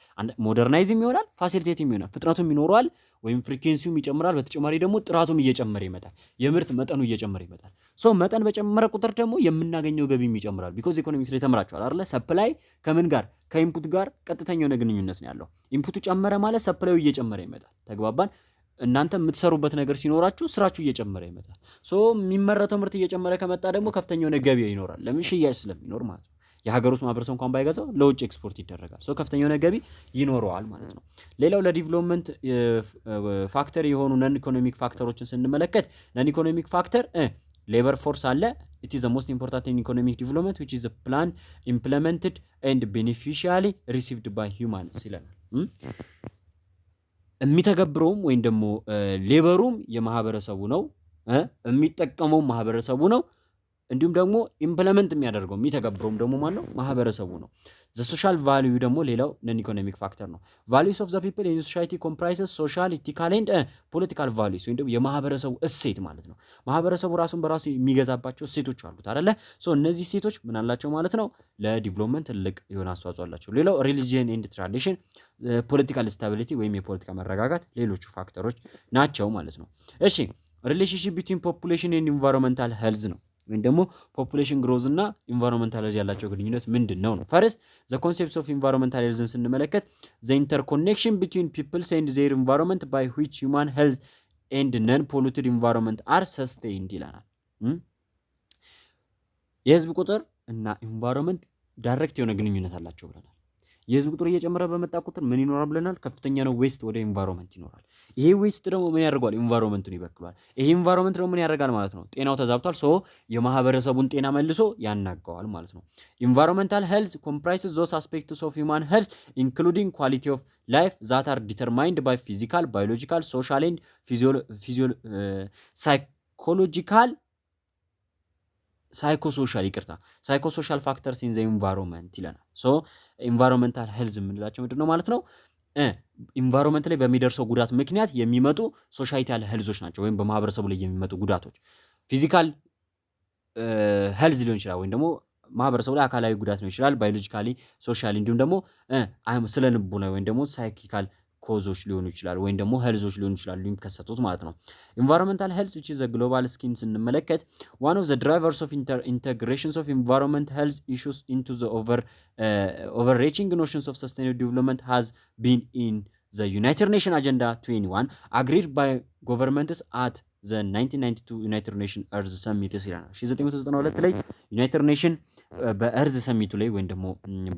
ሞደርናይዝም ይሆናል፣ ፋሲሊቴትም ይሆናል፣ ፍጥነቱም ይኖረዋል ወይም ፍሪኩዌንሲውም ይጨምራል። በተጨማሪ ደግሞ ጥራቱም እየጨመረ ይመጣል፣ የምርት መጠኑ እየጨመረ ይመጣል። ሶ መጠን በጨመረ ቁጥር ደግሞ የምናገኘው ገቢም ይጨምራል። ቢኮዝ ኢኮኖሚክስ ላይ ተምራችኋል አይደለ? ሰፕላይ ከምን ጋር ከኢንፑት ጋር ቀጥተኛ የሆነ ግንኙነት ነው ያለው። ኢንፑቱ ጨመረ ማለት ሰፕላዩ እየጨመረ ይመጣል። ተግባባን? እናንተ የምትሰሩበት ነገር ሲኖራችሁ ስራችሁ እየጨመረ ይመጣል። ሶ የሚመረተው ምርት እየጨመረ ከመጣ ደግሞ ከፍተኛ የሆነ ገቢ ይኖራል። ለምን? ሽያጭ ስለሚኖር ማለት ነው። የሀገር ውስጥ ማህበረሰብ እንኳን ባይገዛው ለውጭ ኤክስፖርት ይደረጋል። ሶ ከፍተኛ የሆነ ገቢ ይኖረዋል ማለት ነው። ሌላው ለዲቨሎፕመንት ፋክተር የሆኑ ነን ኢኮኖሚክ ፋክተሮችን ስንመለከት ነን ኢኮኖሚክ ፋክተር ሌበር ፎርስ አለ። ኢት ኢዝ ዘ ሞስት ኢምፖርታንት ኢን ኢኮኖሚክ ዲቨሎፕመንት ዊች ኢዝ ፕላን ኢምፕሊመንትድ ኤንድ ቤኔፊሻሊ ሪሲቭድ ባይ ሂውማንስ ይለናል። የሚተገብረውም ወይም ደግሞ ሌበሩም የማህበረሰቡ ነው፣ የሚጠቀመውም ማህበረሰቡ ነው። እንዲሁም ደግሞ ኢምፕሊመንት የሚያደርገው የሚተገብረውም ደግሞ ማን ነው? ማህበረሰቡ ነው። ዘ ሶሻል ቫልዩ ደግሞ ሌላው ነን ኢኮኖሚክ ፋክተር ነው። ቫልዩስ ኦፍ ዘ ፒፕል ኢን ሶሳይቲ ኮምፕራይሰስ ሶሻል ኢቲካል ኤንድ ፖለቲካል ቫልዩስ ወይም ደግሞ የማህበረሰቡ እሴት ማለት ነው። ማህበረሰቡ ራሱን በራሱ የሚገዛባቸው እሴቶች አሉት አይደለ? ሶ እነዚህ እሴቶች ምን አላቸው ማለት ነው? ለዲቨሎፕመንት ትልቅ የሆነ አስተዋጽኦ አላቸው። ሌላው ሪሊጂየን ኤንድ ትራዲሽን፣ ፖለቲካል ስታቢሊቲ ወይም የፖለቲካ መረጋጋት ሌሎቹ ፋክተሮች ናቸው ማለት ነው። እሺ ሪሌሽንሺፕ ቢትዊን ፖፑሌሽን ኤንድ ኢንቫይሮንመንታል ሄልዝ ነው ወይም ደግሞ ፖፑሌሽን ግሮዝ እና ኢንቫይሮንመንታል ሄልዝ ያላቸው ግንኙነት ምንድን ነው? ፈርስት ዘ ኮንሴፕትስ ኦፍ ኢንቫይሮንመንታል ሄልዝን ስንመለከት ዘ ኢንተርኮኔክሽን ቢትዊን ፒፕልስ ኤንድ ዜር ኢንቫይሮንመንት ባይ ዊች ሂውማን ሄልዝ ኤንድ ነን ፖሉትድ ኢንቫይሮንመንት አር ሰስቴይንድ ይለናል። የህዝብ ቁጥር እና ኢንቫይሮንመንት ዳይሬክት የሆነ ግንኙነት አላቸው ብለናል። የህዝብ ቁጥር እየጨመረ በመጣ ቁጥር ምን ይኖራል ብለናል? ከፍተኛ ነው ዌስት ወደ ኢንቫይሮንመንት ይኖራል። ይሄ ዌስት ደግሞ ምን ያደርገዋል? ኢንቫይሮንመንቱን ይበክሏል። ይሄ ኢንቫይሮንመንት ደግሞ ምን ያደርጋል ማለት ነው? ጤናው ተዛብቷል። ሶ የማህበረሰቡን ጤና መልሶ ያናጋዋል ማለት ነው። ኢንቫይሮንመንታል ሄልዝ ኮምፕራይስስ ዞስ አስፔክትስ ኦፍ ሂውማን ሄልዝ ኢንክሉዲንግ ኳሊቲ ኦፍ ላይፍ ዛት አር ዲተርማይንድ ባይ ፊዚካል፣ ባዮሎጂካል፣ ሶሻል ኤንድ ሳይኮሎጂካል ሳይኮሶሻል ፋክተርስ ኢን ዘ ኢንቫይሮንመንት ይለናል። ሶ ኢንቫይሮንመንታል ሄልዝ የምንላቸው ምንድን ነው ማለት ነው? ኢንቫይሮንመንት ላይ በሚደርሰው ጉዳት ምክንያት የሚመጡ ሶሻይታል ሄልዞች ናቸው፣ ወይም በማህበረሰቡ ላይ የሚመጡ ጉዳቶች። ፊዚካል ሄልዝ ሊሆን ይችላል፣ ወይም ደግሞ ማህበረሰቡ ላይ አካላዊ ጉዳት ሊሆን ይችላል። ባዮሎጂካሊ፣ ሶሻሊ እንዲሁም ደግሞ ስለ ልቦና ወይም ደግሞ ሳይኪካል ኮዞች ሊሆኑ ይችላል፣ ወይም ደግሞ ሄልዞች ሊሆኑ ይችላሉ የሚከሰቱት ማለት ነው። ኢንቫይሮንመንታል ሄልዝ which is a global scheme ስንመለከት one of the drivers of integrations of environment health issues into the overreaching notions of sustainable development has been in the United Nations Agenda 21 agreed by governments at the 1992 United Nations Earth Summit ይላል። 1992 ላይ ዩናይትድ ኔሽን በእርዝ ሰሚቱ ላይ ወይም ደግሞ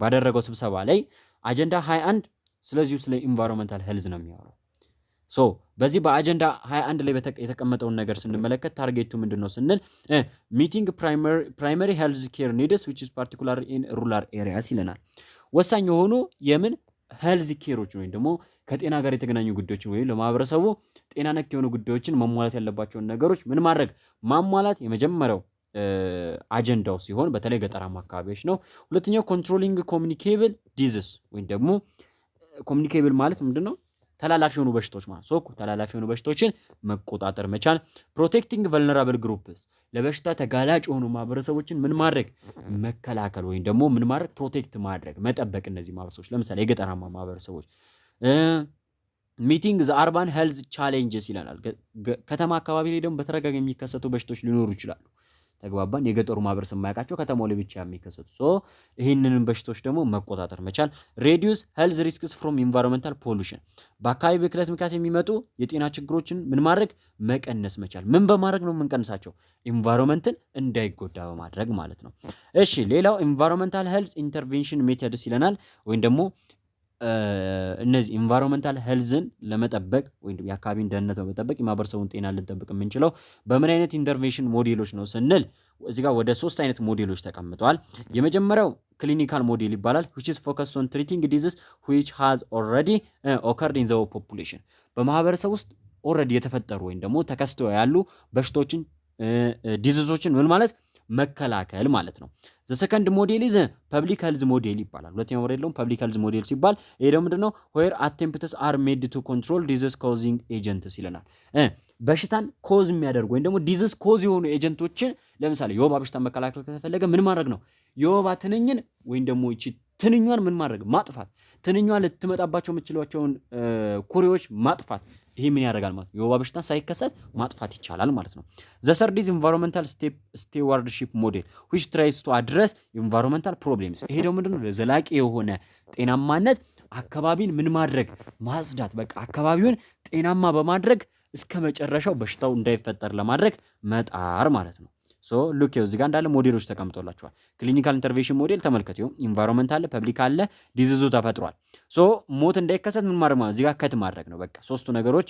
ባደረገው ስብሰባ ላይ አጀንዳ 21 ስለዚህ ስለ ኢንቫይሮንመንታል ሄልዝ ነው የሚያወራው። ሶ በዚህ በአጀንዳ 21 ላይ የተቀመጠውን ነገር ስንመለከት ታርጌቱ ምንድነው ስንል ሚቲንግ ፕራይመሪ ሄልዝ ኬር ኒድስ which is particular in rural areas ይለናል። ወሳኝ የሆኑ የምን ሄልዝ ኬሮች ወይም ደግሞ ከጤና ጋር የተገናኙ ጉዳዮችን ወይም ለማህበረሰቡ ጤና ነክ የሆኑ ጉዳዮችን መሟላት ያለባቸውን ነገሮች ምን ማድረግ ማሟላት የመጀመሪያው አጀንዳው ሲሆን በተለይ ገጠራማ አካባቢዎች ነው። ሁለተኛው ኮንትሮሊንግ ኮሚኒኬብል ዲዚዝ ወይም ደግሞ ኮሚኒኬብል ማለት ምንድነው? ተላላፊ የሆኑ በሽታዎች ማለት ነው። ተላላፊ የሆኑ በሽታዎችን መቆጣጠር መቻል። ፕሮቴክቲንግ ቨልነራብል ግሩፕስ ለበሽታ ተጋላጭ የሆኑ ማህበረሰቦችን ምን ማድረግ መከላከል ወይም ደግሞ ምን ማድረግ ፕሮቴክት ማድረግ መጠበቅ። እነዚህ ማህበረሰቦች ለምሳሌ የገጠራማ ማህበረሰቦች ሚቲንግ ዘ አርባን ሄልዝ ቻሌንጅስ ይላል። ከተማ አካባቢ ላይ ደግሞ በተረጋጋሚ የሚከሰቱ በሽታዎች ሊኖሩ ይችላሉ። ተግባባን። የገጠሩ ማህበረሰብ የማያውቃቸው ከተማው ላይ ብቻ የሚከሰቱ ይህንን በሽታዎች ደግሞ መቆጣጠር መቻል። ሬዲዩስ ሄልዝ ሪስክስ ፍሮም ኢንቫይሮንመንታል ፖሉሽን በአካባቢ ብክለት ምክንያት የሚመጡ የጤና ችግሮችን ምን ማድረግ መቀነስ መቻል። ምን በማድረግ ነው የምንቀንሳቸው? ኢንቫይሮንመንትን እንዳይጎዳ በማድረግ ማለት ነው። እሺ ሌላው ኢንቫይሮንመንታል ሄልዝ ኢንተርቬንሽን ሜተድስ ይለናል። ወይም ደግሞ እነዚህ ኢንቫይሮንመንታል ሄልዝን ለመጠበቅ ወይም የአካባቢን ደህንነት ለመጠበቅ የማህበረሰቡን ጤና ልንጠብቅ የምንችለው በምን አይነት ኢንተርቬንሽን ሞዴሎች ነው ስንል እዚህ ጋር ወደ 3 አይነት ሞዴሎች ተቀምጠዋል። የመጀመሪያው ክሊኒካል ሞዴል ይባላል which is focused on treating diseases which has already occurred in the population በማህበረሰብ ውስጥ ኦልሬዲ የተፈጠሩ ወይም ደግሞ ተከስተው ያሉ በሽታዎችን ዲዚዞችን ምን ማለት መከላከል ማለት ነው። ዘ ሰከንድ ሞዴል ኢዝ ፐብሊክ ሄልዝ ሞዴል ይባላል። ሁለተኛው ሞዴል ደግሞ ፐብሊክ ሄልዝ ሞዴል ሲባል ይሄ ደግሞ ምንድነው ዌር አቴምፕትስ አር ሜድ ቱ ኮንትሮል ዲዚዝ ኮዚንግ ኤጀንትስ ይለናል። በሽታን ኮዝ የሚያደርጉ ወይም ደግሞ ዲዚዝ ኮዝ የሆኑ ኤጀንቶችን ለምሳሌ የወባ በሽታ መከላከል ከተፈለገ ምን ማድረግ ነው? የወባ ትንኝን ወይም ደግሞ እቺ ትንኟን ምን ማድረግ ማጥፋት፣ ትንኟ ልትመጣባቸው የምትችሏቸውን ኩሬዎች ማጥፋት። ይሄ ምን ያደርጋል ማለት የወባ በሽታ ሳይከሰት ማጥፋት ይቻላል ማለት ነው። ዘ ሰርድ ኢዝ ኢንቫይሮንመንታል ስቴዋርድሺፕ ሞዴል which tries to address environmental problems። ይሄ ደግሞ ምንድነው ዘላቂ የሆነ ጤናማነት አካባቢን ምን ማድረግ ማጽዳት፣ በቃ አካባቢውን ጤናማ በማድረግ እስከ መጨረሻው በሽታው እንዳይፈጠር ለማድረግ መጣር ማለት ነው። ሶ ሉክ እዚህ ጋር እንዳለ ሞዴሎች ተቀምጠውላችኋል። ክሊኒካል ኢንተርቬንሽን ሞዴል ተመልከቱ። ኢንቫይሮንመንት አለ፣ ፐብሊክ አለ፣ ዲዚዙ ተፈጥሯል። ሶ ሞት እንዳይከሰት ምን ማድረግ ማለት እዚህ ጋር ከት ማድረግ ነው። በቃ ሶስቱ ነገሮች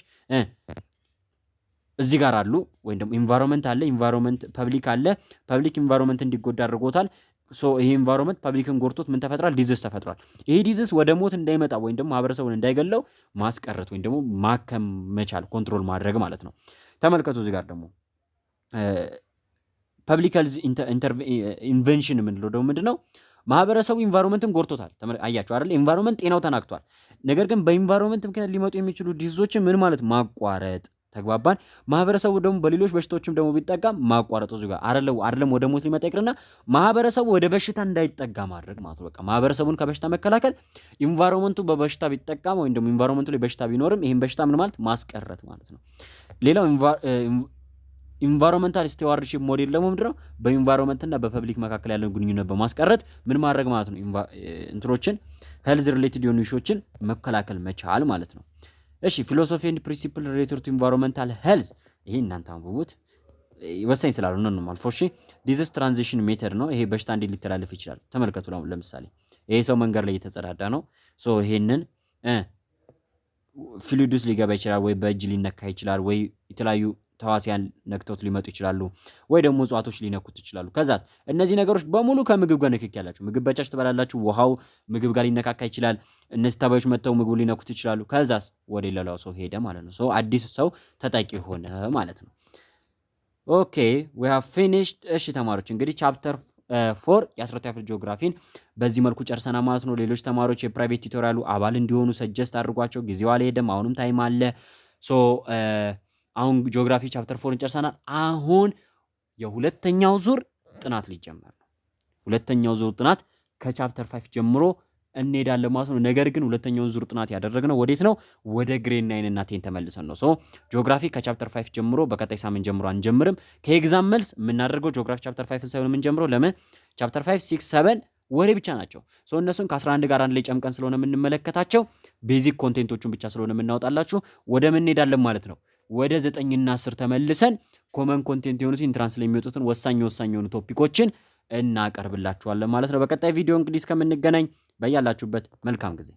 እዚህ ጋር አሉ። ወይም ደግሞ ኢንቫይሮንመንት አለ፣ ኢንቫይሮንመንት ፐብሊክ አለ፣ ፐብሊክ ኢንቫይሮንመንት እንዲጎዳ አድርጎታል። ሶ ይሄ ኢንቫይሮንመንት ፐብሊክን ጎርቶት ምን ተፈጥሯል? ዲዚዝ ተፈጥሯል። ይሄ ዲዚዝ ወደ ሞት እንዳይመጣ ወይም ደግሞ ማህበረሰቡን እንዳይገለው ማስቀረት ወይም ደግሞ ማከም መቻል፣ ኮንትሮል ማድረግ ማለት ነው። ተመልከቱ እዚህ ጋር ደግሞ ፐብሊክ ሄልዝ ኢንቨንሽን የምንለው ደግሞ ምንድነው? ማህበረሰቡ ኢንቫይሮንመንትን ጎርቶታል። አያችሁ አይደል? ኢንቫይሮንመንት ጤናው ተናግቷል። ነገር ግን በኢንቫይሮንመንት ምክንያት ሊመጡ የሚችሉ ዲዚዞችን ምን ማለት ማቋረጥ። ተግባባን። ማህበረሰቡ ደግሞ በሌሎች በሽታዎችም ደግሞ ቢጠቃ ማቋረጥ እዚህ ጋር አይደለም ወደ ሞት ሊመጣ ይቅርና ማህበረሰቡ ወደ በሽታ እንዳይጠጋ ማድረግ ማለት ነው። በቃ ማህበረሰቡን ከበሽታ መከላከል፣ ኢንቫይሮንመንቱ በበሽታ ቢጠቃ ወይም ደግሞ ኢንቫይሮንመንቱ ላይ በሽታ ቢኖርም ይሄን በሽታ ምን ማለት ማስቀረት ማለት ነው። ሌላው ኢንቫይሮንመንታል ስቴዋርድሺፕ ሞዴል ደግሞ ምንድነው? በኢንቫይሮንመንት እና በፐብሊክ መካከል ያለውን ግንኙነት በማስቀረት ምን ማድረግ ማለት ነው? እንትሮችን ሄልዝ ሪሌትድ የሆኑ ኢሹዎችን መከላከል መቻል ማለት ነው። እሺ ፊሎሶፊ ኤንድ ፕሪንሲፕል ሪሌትድ ቱ ኢንቫይሮንመንታል ሄልዝ፣ ይሄ እናንተ አንብቡት ወሳኝ ስላልሆነ ነው ማለት ነው። ዲዚዝ ትራንዚሽን ሜተድ ነው። ይሄ በሽታ እንዴት ሊተላለፍ ይችላል? ተመልከቱ። ለምሳሌ ይሄ ሰው መንገድ ላይ እየተጸዳዳ ነው። ሶ ይሄንን ፍሉይድስ ሊገባ ይችላል፣ ወይ በእጅ ሊነካ ይችላል፣ ወይ የተለያዩ ተዋሲያን ነክተውት ሊመጡ ይችላሉ፣ ወይ ደግሞ እጽዋቶች ሊነኩት ይችላሉ። ከዛ እነዚህ ነገሮች በሙሉ ከምግብ ጋር ንክክ ያላቸው፣ ምግብ በጫች ትበላላችሁ፣ ውሃው ምግብ ጋር ሊነካካ ይችላል። እነዚህ ተባዮች መጥተው ምግቡ ሊነኩት ይችላሉ። ከዛስ ወደ ሌላው ሰው ሄደ ማለት ነው። ሶ አዲስ ሰው ተጠቂ ሆነ ማለት ነው። ኦኬ ዊ ሃቭ ፊኒሽድ። እሺ ተማሪዎች እንግዲህ ቻፕተር 4 የ12ኛ ክፍል ጂኦግራፊን በዚህ መልኩ ጨርሰናል ማለት ነው። ሌሎች ተማሪዎች የፕራይቬት ቲዩቶሪያሉ አባል እንዲሆኑ ሰጀስት አድርጓቸው። ጊዜው አልሄደም፣ አሁንም ታይም አለ። ሶ አሁን ጂኦግራፊ ቻፕተር 4 ጨርሰናል። አሁን የሁለተኛው ዙር ጥናት ሊጀመር ነው። ሁለተኛው ዙር ጥናት ከቻፕተር 5 ጀምሮ እንሄዳለን ማለት ነው። ነገር ግን ሁለተኛውን ዙር ጥናት ያደረግነው ወዴት ነው? ወደ ግሬድ 9 እና 10 ተመልሰን ነው። ሶ ጂኦግራፊ ከቻፕተር 5 ጀምሮ በቀጣይ ሳምንት ጀምሮ አንጀምርም። ከኤግዛም መልስ የምናደርገው ጂኦግራፊ ቻፕተር 5 ሳይሆን የምንጀምረው ለምን ቻፕተር 5 6 7 ወሬ ብቻ ናቸው። ሶ እነሱን ከ11 ጋር አንድ ላይ ጨምቀን ስለሆነ የምንመለከታቸው ቤዚክ ኮንቴንቶቹን ብቻ ስለሆነ የምናወጣላችሁ ወደ ምን እንሄዳለን ማለት ነው። ወደ 9 እና 10 ተመልሰን ኮመን ኮንቴንት የሆኑትን ኢንትራንስ ላይ የሚወጡትን ወሳኝ የሆኑ ቶፒኮችን እናቀርብላችኋለን ማለት ነው። በቀጣይ ቪዲዮ እንግዲህ እስከምንገናኝ በያላችሁበት መልካም ጊዜ